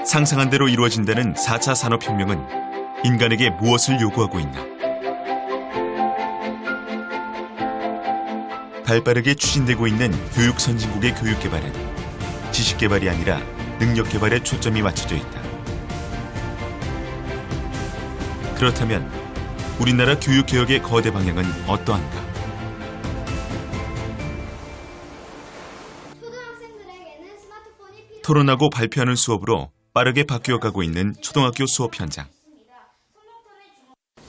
상상한 대로 이루어진다는 4차 산업혁명은 인간에게 무엇을 요구하고 있나? 발빠르게 추진되고 있는 교육 선진국의 교육 개발은 지식 개발이 아니라 능력 개발에 초점이 맞춰져 있다. 그렇다면 우리나라 교육 개혁의 거대 방향은 어떠한가? 토론하고 발표하는 수업으로 빠르게 바뀌어가고 있는 초등학교 수업 현장.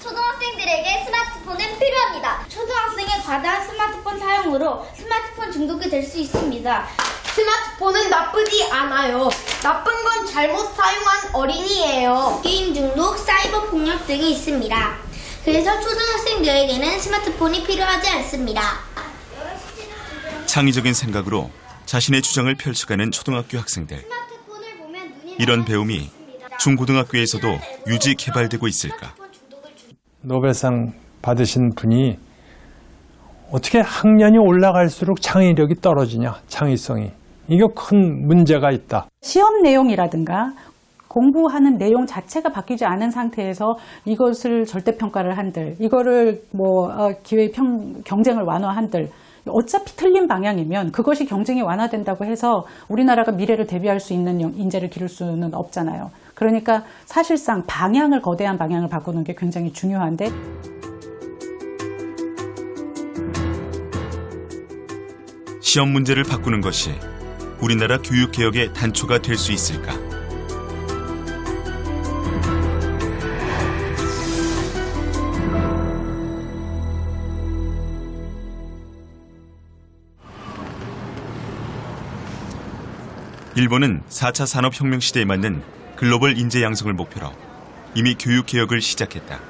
초등학생들에게 스마트폰은 필요합니다. 초등학생의 과다한 스마트폰 사용으로 스마트폰 중독이 될 수 있습니다. 스마트폰은 나쁘지 않아요. 나쁜 건 잘못 사용한 어린이예요. 게임 중독, 사이버 폭력 등이 있습니다. 그래서 초등학생들에게는 스마트폰이 필요하지 않습니다. 창의적인 생각으로 자신의 주장을 펼쳐가는 초등학교 학생들. 이런 배움이 중고등학교에서도 유지 개발되고 있을까? 노벨상 받으신 분이 어떻게 학년이 올라갈수록 창의력이 떨어지냐, 창의성이. 이게 큰 문제가 있다. 시험 내용이라든가 공부하는 내용 자체가 바뀌지 않은 상태에서 이것을 절대평가를 한들, 이거를 경쟁을 완화한들, 어차피 틀린 방향이면 그것이 경쟁이 완화된다고 해서 우리나라가 미래를 대비할 수 있는 인재를 기를 수는 없잖아요. 그러니까 사실상 거대한 방향을 바꾸는 게 굉장히 중요한데, 시험 문제를 바꾸는 것이 우리나라 교육개혁의 단초가 될 수 있을까? 일본은 4차 산업혁명 시대에 맞는 글로벌 인재 양성을 목표로 이미 교육개혁을 시작했다.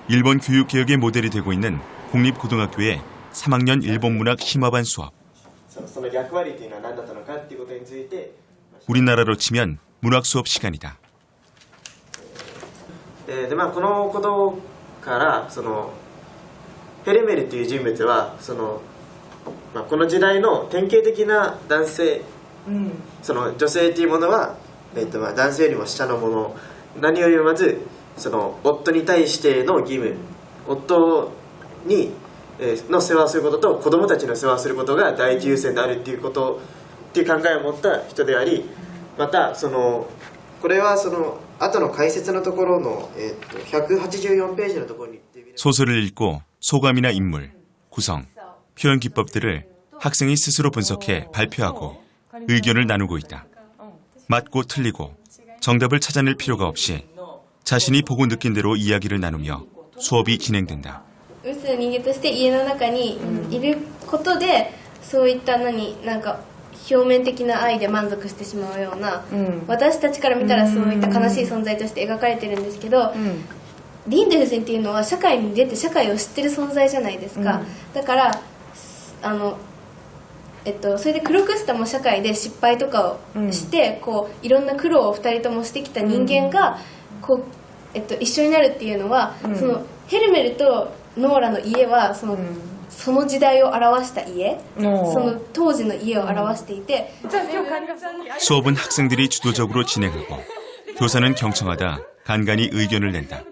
일본 교육개혁의 모델이 되고 있는 공립고등학교의 3학년 일본문학 심화반 수업. 우리나라로 치면 문학 수업 시간이다. このことからヘルメルという人物はこの時代の典型的な男性、女性というものは、男性よりも下のもの、何よりもまず夫に対しての義務、夫にの世話をすることと子供たちの世話をすることが第一優先であるっていう考えを持った人であり、またこれは後の解説のところの184ページのところに 소설을 읽고 소감이나 인물, 구성, 표현 기법들을 학생이 스스로 분석해 발표하고 의견을 나누고 있다. 맞고 틀리고 정답을 찾아낼 필요가 없이 자신이 보고 느낀 대로 이야기를 나누며 수업이 진행된다. うつ人間として家の中にいることでそういった表面的な愛で満足してしまうような、私たちから見たらそういった悲しい存在として描かれてるんですけど、リンデルセンっていうのは社会に出て社会を知ってる存在じゃないですか。だからそれでクロクスタも社会で失敗とかをして、いろんな苦労を2人ともしてきた人間が一緒になるっていうのは、ヘルメルとノーラの家はその時代を表した家、当時の家を表していて 수업은 학생들이 주도적으로 진행하고 교사는 경청하다 간간히 의견을 낸다.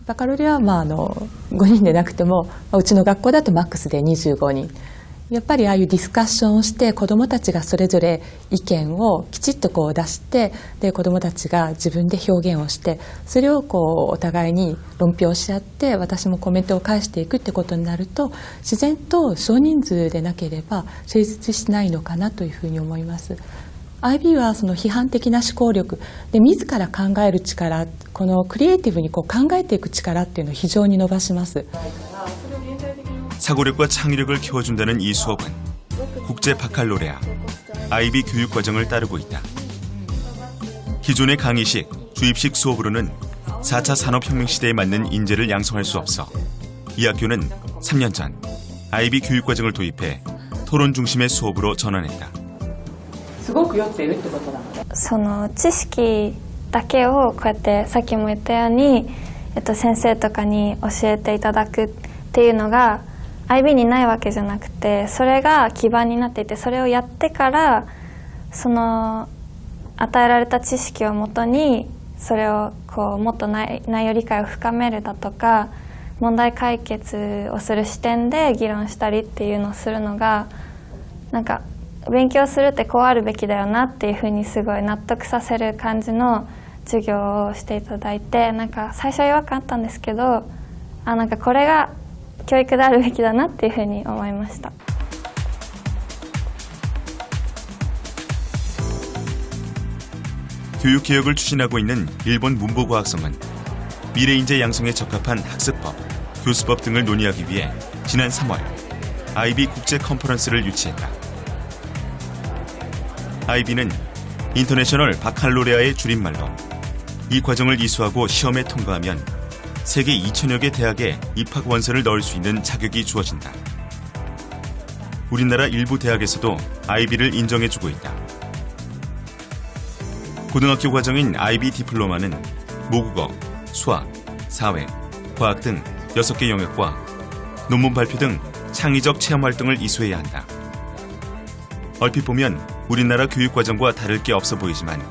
バカロレは5人でなくても、うちの学校だとマックスで25人。やっぱりああいうディスカッションをして子どもたちがそれぞれ意見をきちっと出してで子どもたちが自分で表現をしてそれをお互いに論評し合って私もコメントを返していくってことになると自然と少人数でなければ成立しないのかなというふうに思います。IB はその批判的な思考力で自ら考える力このクリエイティブに考えていく力っていうのを非常に伸ばします。 사고력과 창의력을 키워준다는 이 수업은 국제 바칼로레아, IB 교육 과정을 따르고 있다. 기존의 강의식, 주입식 수업으로는 4차 산업혁명 시대에 맞는 인재를 양성할 수 없어 이 학교는 3년 전 IB 교육 과정을 도입해 토론 중심의 수업으로 전환했다. すごく酔ってるってことなので、その知識だけをこうやってさっきも言ったように、先生とかに教えていただくっていうのが IB にないわけじゃなくて、それが基盤になっていて、それをやってからその与えられた知識をもとにそれをこうもっと内容理解を深めるだとか、問題解決をする視点で議論したりっていうのをするのが、なんか勉強するってこうあるべきだよなっていうふうにすごい納得させる感じの授業をしていただいて、なんか最初は違和感あったんですけど、なんかこれが教育であるべきだなっていうふうに思いました。 교육개혁을 추진하고 있는 일본 문보과학성은 미래인재 양성에 적합한 학습법, 교수법 등을 논의하기 위해 지난 3월 IB 국제 컨퍼런스를 유치했다. IB는 인터내셔널 바칼로레아의 줄임말로 이 과정을 이수하고 시험에 통과하면 세계 2천여 개 대학에 입학 원서를 넣을 수 있는 자격이 주어진다. 우리나라 일부 대학에서도 IB를 인정해주고 있다. 고등학교 과정인 IB 디플로마는 모국어, 수학, 사회, 과학 등 6개 영역과 논문 발표 등 창의적 체험 활동을 이수해야 한다. 얼핏 보면 우리나라 교육 과정과 다를 게 없어 보이지만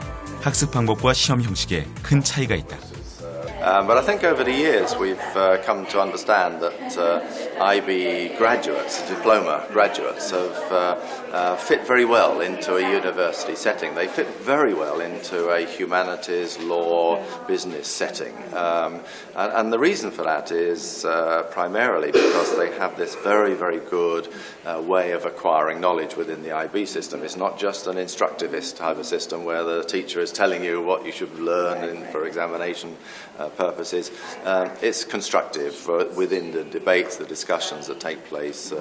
학습 방법과 시험 형식에 큰 차이가 있다. But I think over the years we've come to understand that IB graduates, diploma graduates, have fit very well into a university setting. They fit very well into a humanities, law, business setting. And the reason for that is primarily because they have this very, very good way of acquiring knowledge within the IB system. It's not just an instructivist type of system where the teacher is telling you what you should learn for examination purposes. It's constructive within the debates, the discussions that take place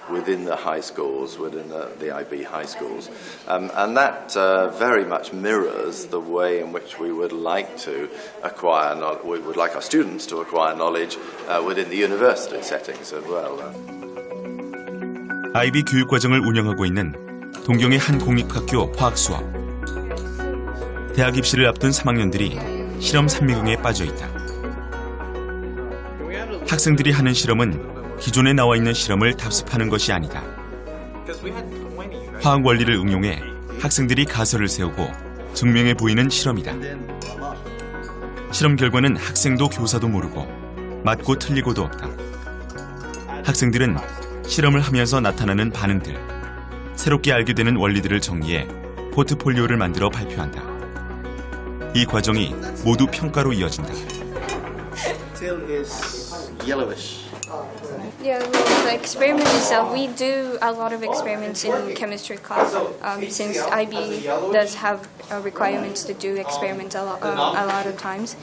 within the high schools, within the IB high schools. And that very much mirrors the way in which we would like to acquire, we would like our students to acquire knowledge within the university settings as well. IB 교육과정을 운영하고 있는 동경의 한 공립학교 화학수업. 대학 입시를 앞둔 3학년들이 실험 산미경에 빠져 있다. 학생들이 하는 실험은 기존에 나와 있는 실험을 답습하는 것이 아니다. 화학 원리를 응용해 학생들이 가설을 세우고 증명해 보이는 실험이다. 실험 결과는 학생도 교사도 모르고 맞고 틀리고도 없다. 학생들은 실험을 하면서 나타나는 반응들, 새롭게 알게 되는 원리들을 정리해 포트폴리오를 만들어 발표한다. 이 과정이 모두 평가로 이어진다. Yeah, well, the experiment itself, we do a lot of experiments in chemistry class since IB does have requirements to do experiments a lot of times.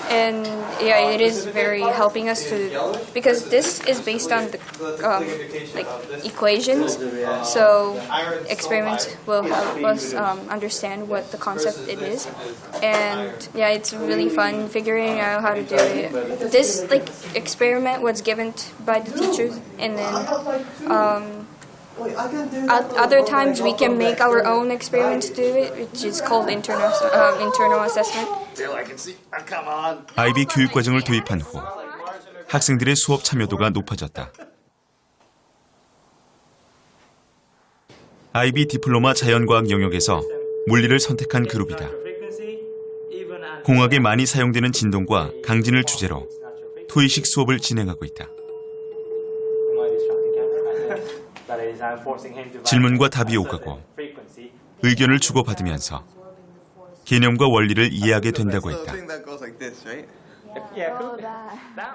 And yeah, it is very helping us to, because this is based on the like equations, so experiments will help us understand what the concept it is. And yeah, it's really fun figuring out how to do it. This like experiment was given by the teachers, and then other times we can make our own experiments to do it, which is called internal assessment. IB 교육과정을 도입한 후 학생들의 수업 참여도가 높아졌다. IB 디플로마 자연과학 영역에서 물리를 선택한 그룹이다. 공학에 많이 사용되는 진동과 강진을 주제로 토의식 수업을 진행하고 있다. 질문과 답이 오가고 의견을 주고받으면서 개념과 원리를 이해하게 된다고 했다.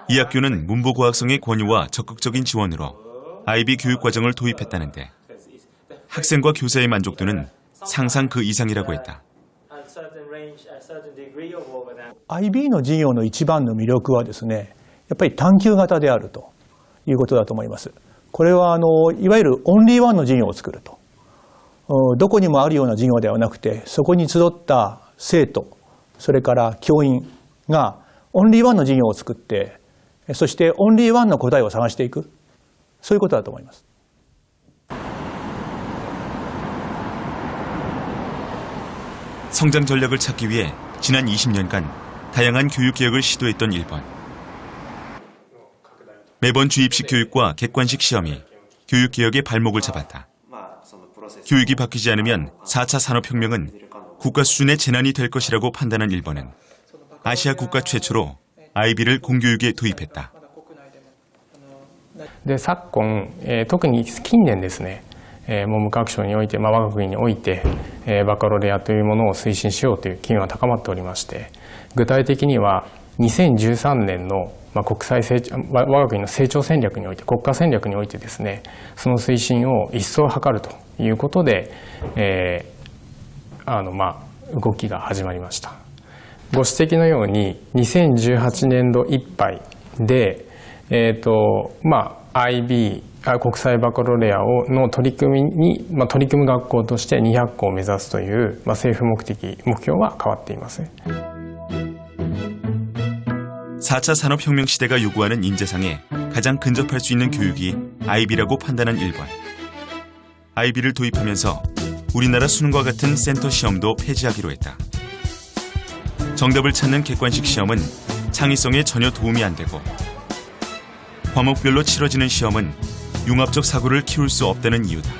이 학교는 문보과학성의 권유와 적극적인 지원으로 IB 교육과정을 도입했다는데 학생과 교사의 만족도는 상상 그 이상이라고 했다. IB の授業の一番の魅力はですね、やっぱり探究型であるということだと思います。これはいわゆるオンリーワンの授業を作ると。どこにもあるような授業ではなくて、そこに集った生徒、それから教員がオンリーワンの授業を作って、そしてオンリーワンの答えを探していく、そういうことだと思います。 성장 전략을 찾기 위해 지난 20년간 다양한 교육 개혁을 시도했던 일본. 매번 주입식 교육과 객관식 시험이 교육개혁의 발목을 잡았다. 교육이 바뀌지 않으면 4차 산업혁명은 국가 수준의 재난이 될 것이라고 판단한 일본은 아시아 국가 최초로 IB를 공교육에 도입했다. で昨今、特に近年ですね、文部科学省において、我が国において、バカロレアというものを推進しようという機運が高まっておりまして、具体的には2013年の、国際成長、我が国の成長戦略において、国家戦略においてですね、その推進を一層図るということで、動きが始まりました。ご指摘のように2018年度いっぱいで、IB 国際バカロレアの取り組む学校として200校を目指すという、政府目標は変わっていません。 4차 산업혁명 시대가 요구하는 인재상에 가장 근접할 수 있는 교육이 IB라고 판단한 일본. IB를 도입하면서 우리나라 수능과 같은 센터 시험도 폐지하기로 했다. 정답을 찾는 객관식 시험은 창의성에 전혀 도움이 안 되고 과목별로 치러지는 시험은 융합적 사고를 키울 수 없다는 이유다.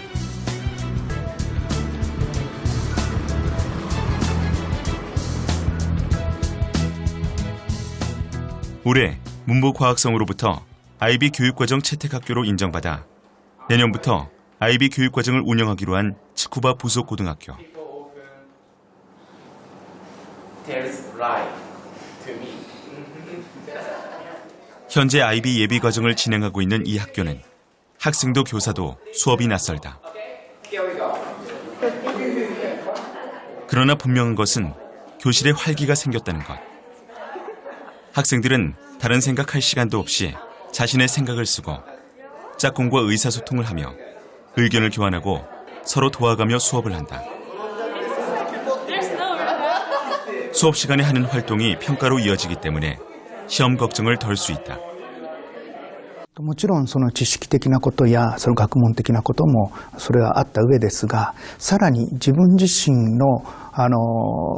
올해 문부과학성으로부터 IB 교육과정 채택학교로 인정받아 내년부터 IB 교육과정을 운영하기로 한 츠쿠바 부속고등학교. 현재 IB 예비과정을 진행하고 있는 이 학교는 학생도 교사도 수업이 낯설다. 그러나 분명한 것은 교실에 활기가 생겼다는 것. 학생들은 다른 생각할 시간도 없이 자신의 생각을 쓰고 짝꿍과 의사소통을 하며 의견을 교환하고 서로 도와가며 수업을 한다. 수업 시간에 하는 활동이 평가로 이어지기 때문에 시험 걱정을 덜 수 있다. もちろんその知識的なことやその学問的なこともそれはあった上ですが、さらに自分自身の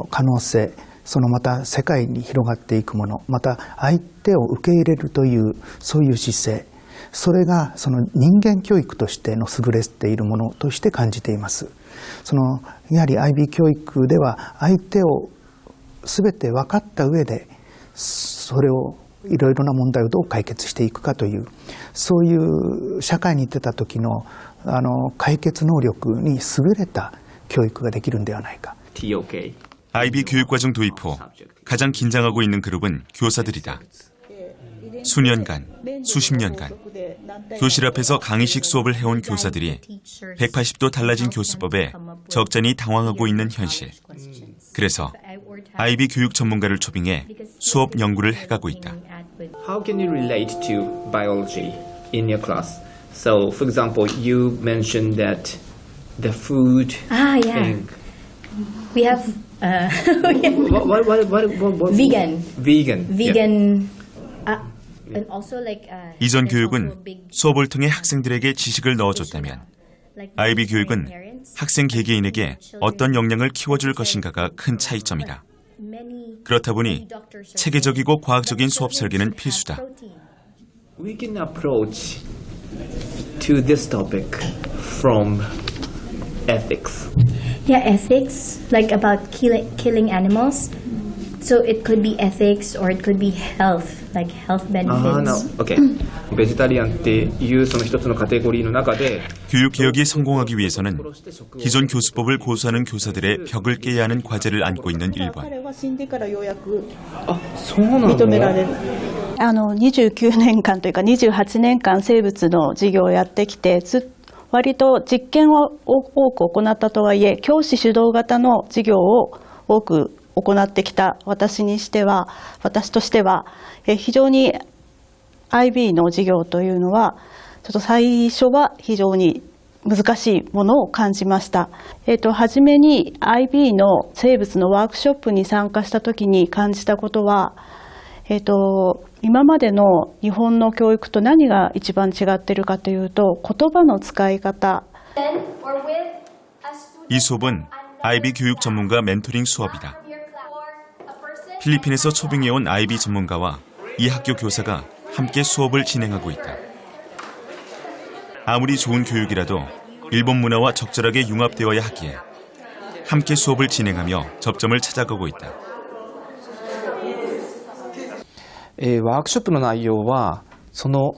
可能性、そのまた世界に広がっていくもの、また相手を受け入れるというそういう姿勢、それがその人間教育としての優れているものとして感じています。やはり IB 教育では相手を全て分かった上でそれをいろいろな問題をどう解決していくかというそういう社会に出た時の解決能力に優れた教育ができるんではないか。 IB 교육과정 도입 후 가장 긴장하고 있는 그룹은 교사들이다. 수년간, 수십 년간 교실 앞에서 강의식 수업을 해온 교사들이 180도 달라진 교수법에 적잖이 당황하고 있는 현실. 그래서 IB 교육 전문가를 초빙해 수업 연구를 해가고 있다. How can you relate to biology in your class? So, for example, you mentioned that the food thing. We have what vegan. Vegan. And also like 이전 교육은 수업을 통해 학생들에게 지식을 넣어줬다면 IB 교육은 학생 개개인에게 어떤 역량을 키워줄 것인가가 큰 차이점이다. 그렇다 보니 체계적이고 과학적인 수업 설계는 필수다. We can approach to this topic from ethics. Yeah, ethics, like about killing animals. So it could be ethics or it could be health, like health benefits. Okay. ベジタリアンっていうその一つのカテゴリーの中で 교육 개혁이 성공하기 위해서는 기존 교수법을 고수하는 교사들의 벽을 깨야 하는 과제를 안고 있는 일본. 29年間というか28年間生物の授業をやってきて割と実験を多く行ったとはいえ教師主導型の授業を多く行ってきた私としては非常に IB の授業というのはちょっと最初は非常に難しいものを感じました。初めに IB の生物のワークショップに参加した時に感じたことは、今までの日本の教育と何が一番違っているかというと言葉の使い方。 이 수업은 IB 교육 전문가 멘토링 수업이다. 필리핀에서 초빙해온 IB 전문가와 이 학교 교사가 함께 수업을 진행하고 있다. 아무리 좋은 교육이라도 일본 문화와 적절하게 융합되어야 하기에 함께 수업을 진행하며 접점을 찾아가고 있다. ワークショップの内容はその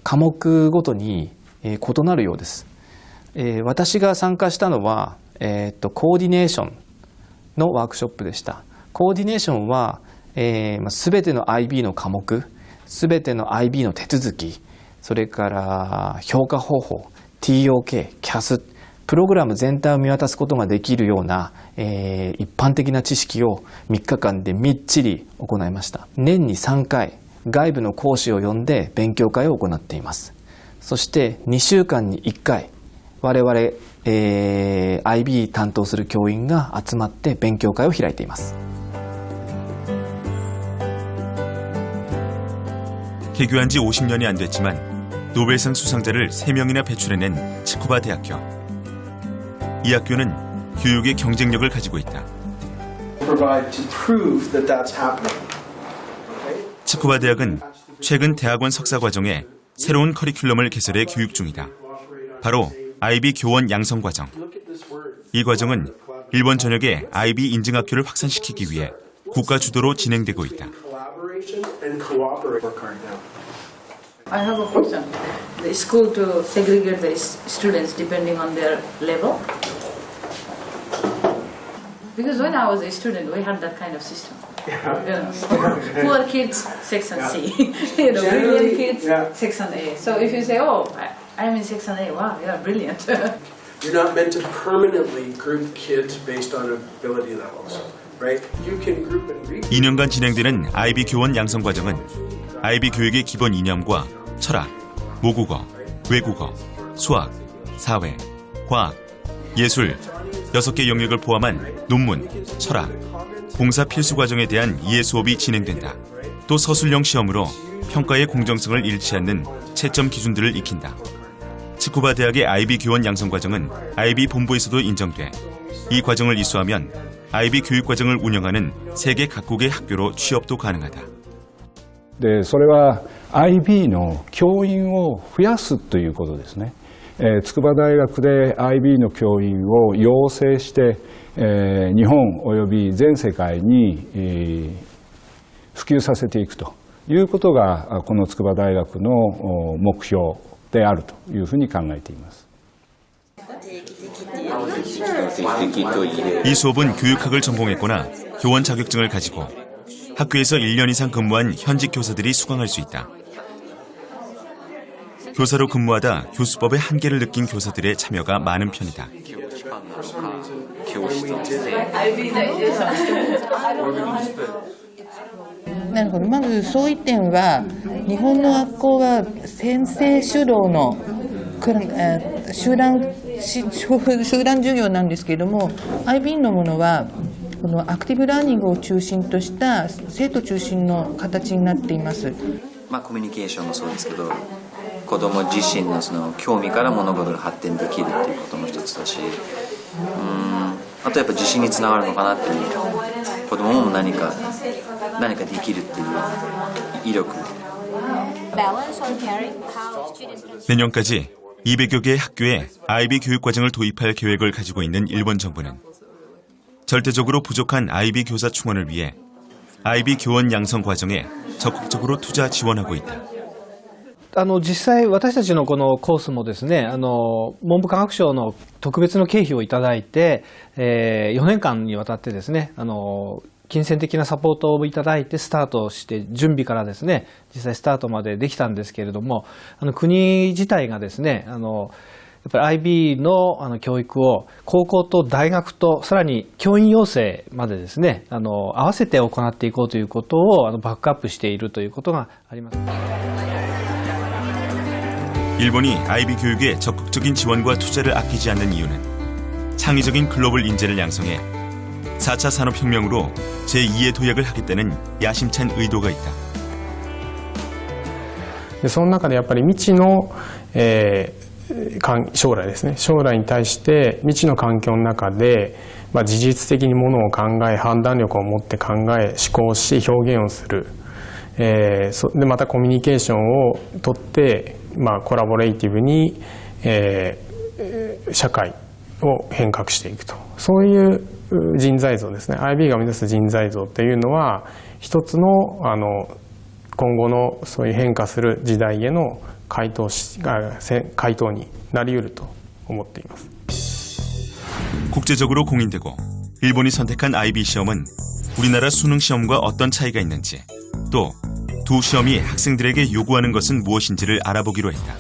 科目ごとに異なるようです。私が参加したのはコーディネーションのワークショップでした。コーディネーションはすべての IB の科目、すべての IB の手続き、それから評価方法、TOK、CAS、プログラム全体を見渡すことができるような、一般的な知識を3日間でみっちり行いました。年に3回、外部の講師を呼んで勉強会を行っています。そして2週間に1回、我々、IB 担当する教員が集まって勉強会を開いています。 개교한 지 50년이 안 됐지만 노벨상 수상자를 3명이나 배출해낸 치쿠바 대학교. 이 학교는 교육의 경쟁력을 가지고 있다. 치쿠바 대학은 최근 대학원 석사 과정에 새로운 커리큘럼을 개설해 교육 중이다. 바로 IB 교원 양성 과정. 이 과정은 일본 전역에 IB 인증 학교를 확산시키기 위해 국가 주도로 진행되고 있다. I have a question. The school to segregate the students depending on their level? Because when I was a student, we had that kind of system. Poor kids, section C. Brilliant kids, section A. So if you say, oh, I'm in section A, wow, you're brilliant. You're not meant to permanently group kids based on ability levels, right? You can group and re- 2년간 진행되는 IB 교원 양성 과정은 IB 교육의 기본 이념과 철학, 모국어, 외국어, 수학, 사회, 과학, 예술 6개 영역을 포함한 논문, 철학, 봉사 필수 과정에 대한 이해 수업이 진행된다. 또 서술형 시험으로 평가의 공정성을 잃지 않는 채점 기준들을 익힌다. 치쿠바 대학의 IB 교원 양성 과정은 IB 본부에서도 인정돼 이 과정을 이수하면 IB 교육 과정을 운영하는 세계 각국의 학교로 취업도 가능하다. でそれは IB の教員を増やすということですね。筑波大学で IB の教員を養成して、日本および全世界に、普及させていくということがこの筑波大学の目標であるというふうに考えています。 이 수업은 교육학을 전공했거나 교원 자격증을 가지고 학교에서 1년 이상 근무한 현직 교사들이 수강할 수 있다. 교사로 근무하다 교수법의 한계를 느낀 교사들의 참여가 많은 편이다. なるほど。まずそういう点は日本の学校は先生主導の集団授業なんですけれども IB のものはこのアクティブラーニングを中心とした生徒中心の形になっています。コミュニケーションもそうですけど子ども自身のその興味から物事が発展できるっていうことも一つだしあとやっぱ自信につながるのかなっていう子どもも何かできるっていう意力 내년까지 200여 개의 학교에 IB 교육 과정을 도입할 계획을 가지고 있는 일본 정부는 절대적으로 부족한 IB 교사 충원을 위해 IB 교원 양성 과정에 적극적으로 투자 지원하고 있다. 実際私たちのこのコースもですね文部科学省の特別の経費をいただいて、4年間にわたってですね金銭的なサポートをいただいてスタートして準備からですね実際スタートまでできたんですけれども国自体がですねやっぱり IB の教育を高校と大学とさらに教員養成までですね合わせて行っていこうということをバックアップしているということがあります。 일본이 IB 교육에 적극적인 지원과 투자를 아끼지 않는 이유는 창의적인 글로벌 인재를 양성해 4차 산업혁명으로 제2의 도약을 하겠다는 야심찬 의도가 있다. その中でやっぱり未知の、将来ですね将来に対して未知の環境の中で、自律的にものを考え判断力を持って考え思考し表現をする、でまたコミュニケーションをとって、コラボレーティブに、社会を変革していくと、そういう人材像ですね。 IB が目指す人材像っていうのは一つの今後のそういう変化する時代への回答になり得ると思っています。 국제적으로 공인되고 일본이 선택한 IB 시험은 우리나라 수능 시험과 어떤 차이가 있는지, 또 두 시험이 학생들에게 요구하는 것은 무엇인지를 알아보기로 했다.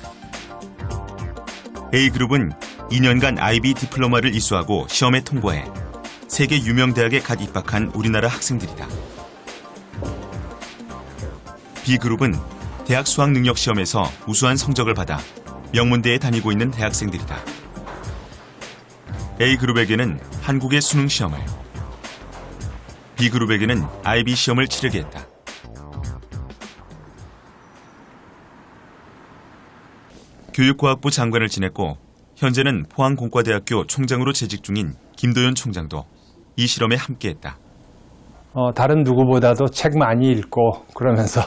A그룹은 2년간 IB 디플로마를 이수하고 시험에 통과해 세계 유명 대학에 갓 입학한 우리나라 학생들이다. B그룹은 대학 수학 능력 시험에서 우수한 성적을 받아 명문대에 다니고 있는 대학생들이다. A그룹에게는 한국의 수능 시험을, B그룹에게는 IB 시험을 치르게 했다. 교육과학부 장관을 지냈고 현재는 포항공과대학교 총장으로 재직 중인 김도연 총장도 이 실험에 함께했다. 다른 누구보다도 책 많이 읽고 그러면서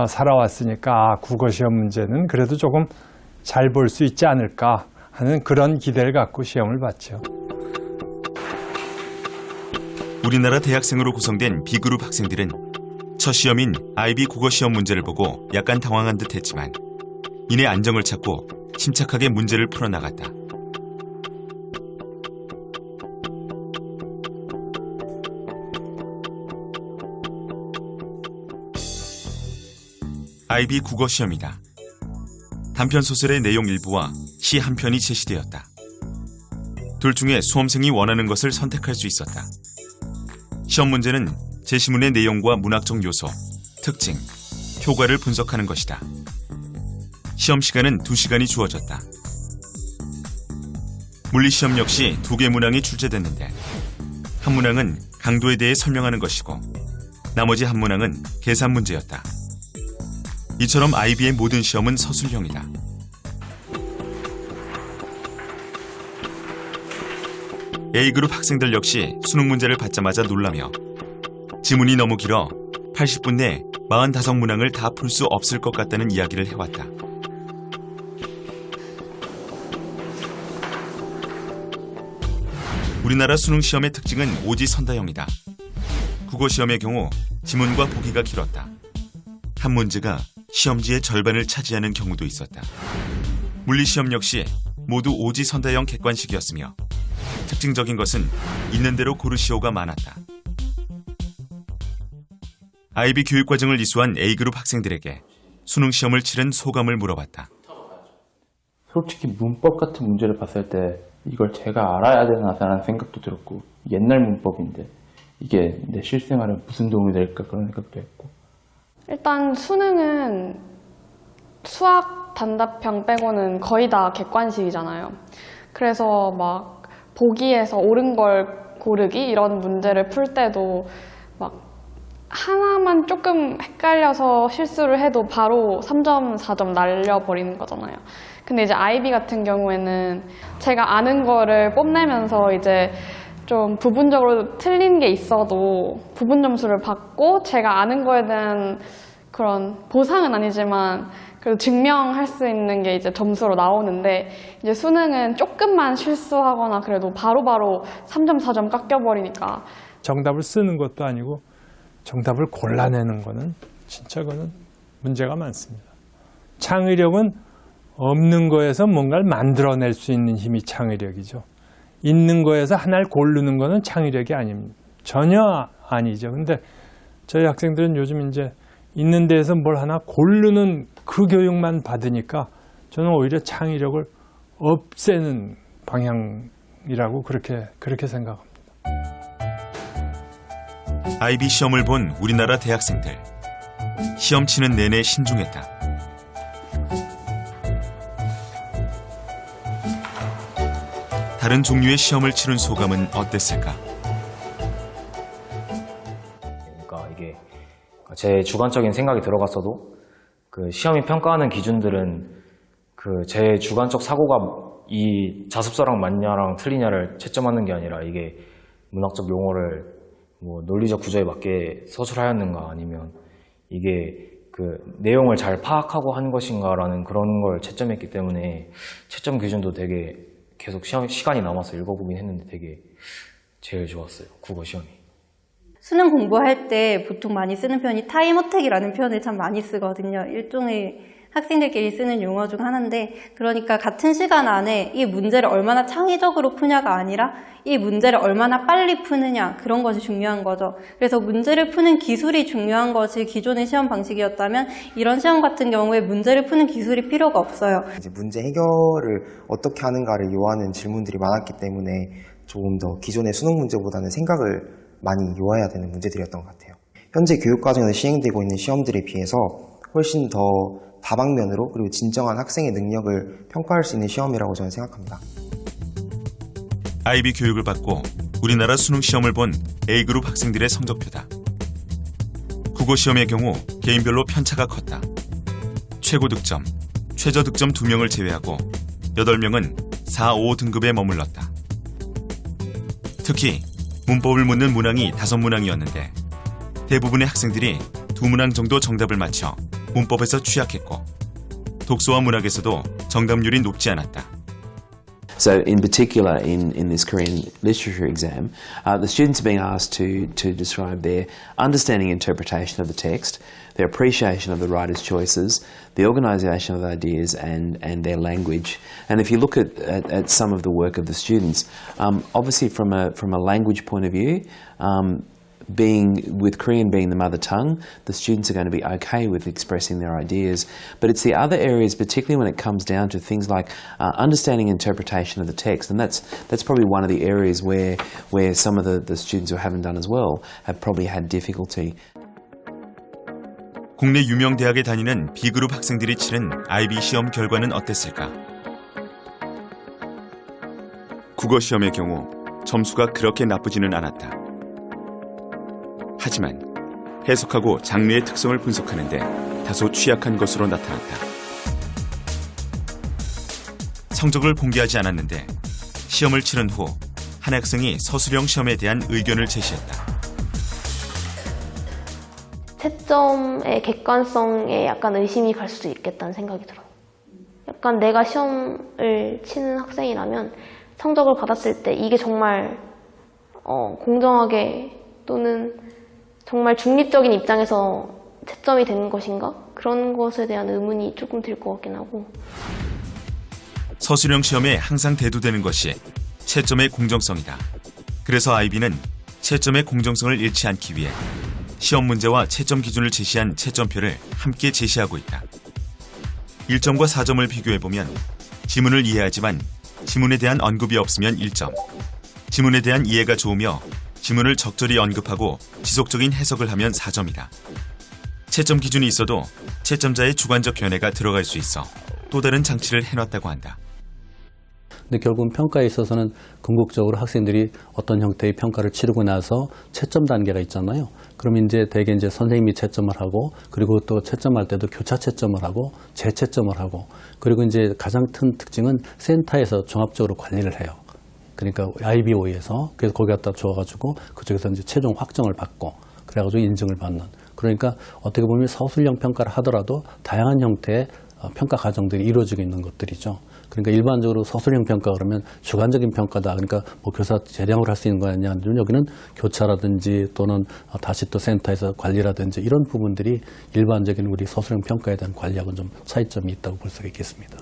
살아왔으니까 국어 시험 문제는 그래도 조금 잘 볼 수 있지 않을까 하는 그런 기대를 갖고 시험을 봤죠. 우리나라 대학생으로 구성된 B그룹 학생들은 첫 시험인 IB 국어 시험 문제를 보고 약간 당황한 듯 했지만 이내 안정을 찾고 침착하게 문제를 풀어나갔다. IB 국어 시험이다. 단편소설의 내용 일부와 시 한 편이 제시되었다. 둘 중에 수험생이 원하는 것을 선택할 수 있었다. 시험 문제는 제시문의 내용과 문학적 요소, 특징, 효과를 분석하는 것이다. 시험 시간은 2시간이 주어졌다. 물리시험 역시 2개 문항이 출제됐는데 한 문항은 강도에 대해 설명하는 것이고 나머지 한 문항은 계산 문제였다. 이처럼 IB의 모든 시험은 서술형이다. A그룹 학생들 역시 수능 문제를 받자마자 놀라며 지문이 너무 길어 80분 내 45문항을 다 풀 수 없을 것 같다는 이야기를 해왔다. 우리나라 수능 시험의 특징은 오지선다형이다. 국어 시험의 경우 지문과 보기가 길었다. 한 문제가 시험지의 절반을 차지하는 경우도 있었다. 물리시험 역시 모두 오지선다형 객관식이었으며 특징적인 것은 있는 대로 고르시오가 많았다. IB 교육과정을 이수한 A그룹 학생들에게 수능 시험을 치른 소감을 물어봤다. 솔직히 문법 같은 문제를 봤을 때 이걸 제가 알아야 되나라는 생각도 들었고, 옛날 문법인데 이게 내 실생활에 무슨 도움이 될까 그런 생각도 했고. 일단 수능은 수학 단답형 빼고는 거의 다 객관식이잖아요. 그래서 막 보기에서 옳은 걸 고르기 이런 문제를 풀 때도 막 하나만 조금 헷갈려서 실수를 해도 바로 3점, 4점 날려버리는 거잖아요. 근데 이제 IB 같은 경우에는 제가 아는 거를 뽐내면서 이제 좀 부분적으로 틀린 게 있어도 부분 점수를 받고 제가 아는 거에 대한 그런 보상은 아니지만 그래도 증명할 수 있는 게 이제 점수로 나오는데, 이제 수능은 조금만 실수하거나 그래도 바로바로 3점, 4점 깎여버리니까. 정답을 쓰는 것도 아니고 정답을 골라내는 거는 진짜 그거는 문제가 많습니다. 창의력은 없는 거에서 뭔가를 만들어낼 수 있는 힘이 창의력이죠. 있는 거에서 하나를 고르는 거는 창의력이 아닙니다. 전혀 아니죠. 근데 저희 학생들은 요즘 이제 있는 데에서 뭘 하나 고르는 그 교육만 받으니까 저는 오히려 창의력을 없애는 방향이라고 그렇게 생각합니다. IB 시험을 본 우리나라 대학생들. 시험 치는 내내 신중했다. 다른 종류의 시험을 치른 소감은 어땠을까? 그러니까 이게 제 주관적인 생각이 들어갔어도 그 시험이 평가하는 기준들은 그 제 주관적 사고가 이 자습서랑 맞냐랑 틀리냐를 채점하는 게 아니라 이게 문학적 용어를 뭐 논리적 구조에 맞게 서술하였는가, 아니면 이게 그 내용을 잘 파악하고 한 것인가라는 그런 걸 채점했기 때문에 채점 기준도 되게 계속 시간이 남아서 읽어보긴 했는데 되게 제일 좋았어요. 국어 시험이. 수능 공부할 때 보통 많이 쓰는 표현이 타임어택이라는 표현을 참 많이 쓰거든요. 일종의 학생들끼리 쓰는 용어 중 하나인데, 그러니까 같은 시간 안에 이 문제를 얼마나 창의적으로 푸냐가 아니라 이 문제를 얼마나 빨리 푸느냐, 그런 것이 중요한 거죠. 그래서 문제를 푸는 기술이 중요한 것이 기존의 시험 방식이었다면 이런 시험 같은 경우에 문제를 푸는 기술이 필요가 없어요. 이제 문제 해결을 어떻게 하는가를 요하는 질문들이 많았기 때문에 조금 더 기존의 수능 문제보다는 생각을 많이 요해야 되는 문제들이었던 것 같아요. 현재 교육과정에서 시행되고 있는 시험들에 비해서 훨씬 더 다방면으로 그리고 진정한 학생의 능력을 평가할 수 있는 시험이라고 저는 생각합니다. IB 교육을 받고 우리나라 수능 시험을 본 A그룹 학생들의 성적표다. 국어 시험의 경우 개인별로 편차가 컸다. 최고 득점, 최저 득점 2명을 제외하고 8명은 4, 5등급에 머물렀다. 특히 문법을 묻는 문항이 5문항이었는데 대부분의 학생들이 2문항 정도 정답을 맞춰 문법에서 취약했고 독서와 문학에서도 정답률이 높지 않았다. So in particular in this Korean literature exam, the students are being asked to describe their understanding and interpretation of the text, their appreciation of the writer's choices, the organisation of the ideas and their language. And if you look at some of the work of the students, obviously from a language point of view, with Korean being the mother tongue, the students are going to be okay with expressing their ideas. But it's the other areas, particularly when it comes down to things like understanding and interpretation of the text, and that's probably one of the areas where some of the students who haven't done as well have probably had difficulty. 국내 유명 대학에 다니는 B그룹 학생들이 치른 IB 시험 결과는 어땠을까? 국어 시험의 경우 점수가 그렇게 나쁘지는 않았다. 하지만 해석하고 장르의 특성을 분석하는데 다소 취약한 것으로 나타났다. 성적을 공개하지 않았는데 시험을 치른 후 한 학생이 서술형 시험에 대한 의견을 제시했다. 채점의 객관성에 약간 의심이 갈 수도 있겠다는 생각이 들어요. 약간 내가 시험을 치는 학생이라면 성적을 받았을 때 이게 정말 공정하게 또는 정말 중립적인 입장에서 채점이 되는 것인가? 그런 것에 대한 의문이 조금 들 것 같긴 하고. 서술형 시험에 항상 대두되는 것이 채점의 공정성이다. 그래서 IB는 채점의 공정성을 잃지 않기 위해 시험 문제와 채점 기준을 제시한 채점표를 함께 제시하고 있다. 1점과 4점을 비교해보면 지문을 이해하지만 지문에 대한 언급이 없으면 1점, 지문에 대한 이해가 좋으며 지문을 적절히 언급하고 지속적인 해석을 하면 4점이다. 채점 기준이 있어도 채점자의 주관적 견해가 들어갈 수 있어 또 다른 장치를 해놨다고 한다. 근데 결국은 평가에 있어서는 궁극적으로 학생들이 어떤 형태의 평가를 치르고 나서 채점 단계가 있잖아요. 그럼 이제 대개 이제 선생님이 채점을 하고, 그리고 또 채점할 때도 교차 채점을 하고 재채점을 하고, 그리고 이제 가장 큰 특징은 센터에서 종합적으로 관리를 해요. 그러니까 IBO에서 그래서 거기 갖다 줘가지고 그쪽에서 이제 최종 확정을 받고 그래가지고 인증을 받는. 그러니까 어떻게 보면 서술형 평가를 하더라도 다양한 형태의 평가 과정들이 이루어지고 있는 것들이죠. 그러니까 일반적으로 서술형 평가 그러면 주관적인 평가다. 그러니까 뭐 교사 재량으로 할 수 있는 거냐. 여기는 교차라든지 또는 다시 또 센터에서 관리라든지 이런 부분들이 일반적인 우리 서술형 평가에 대한 관리하고는 좀 차이점이 있다고 볼 수가 있겠습니다.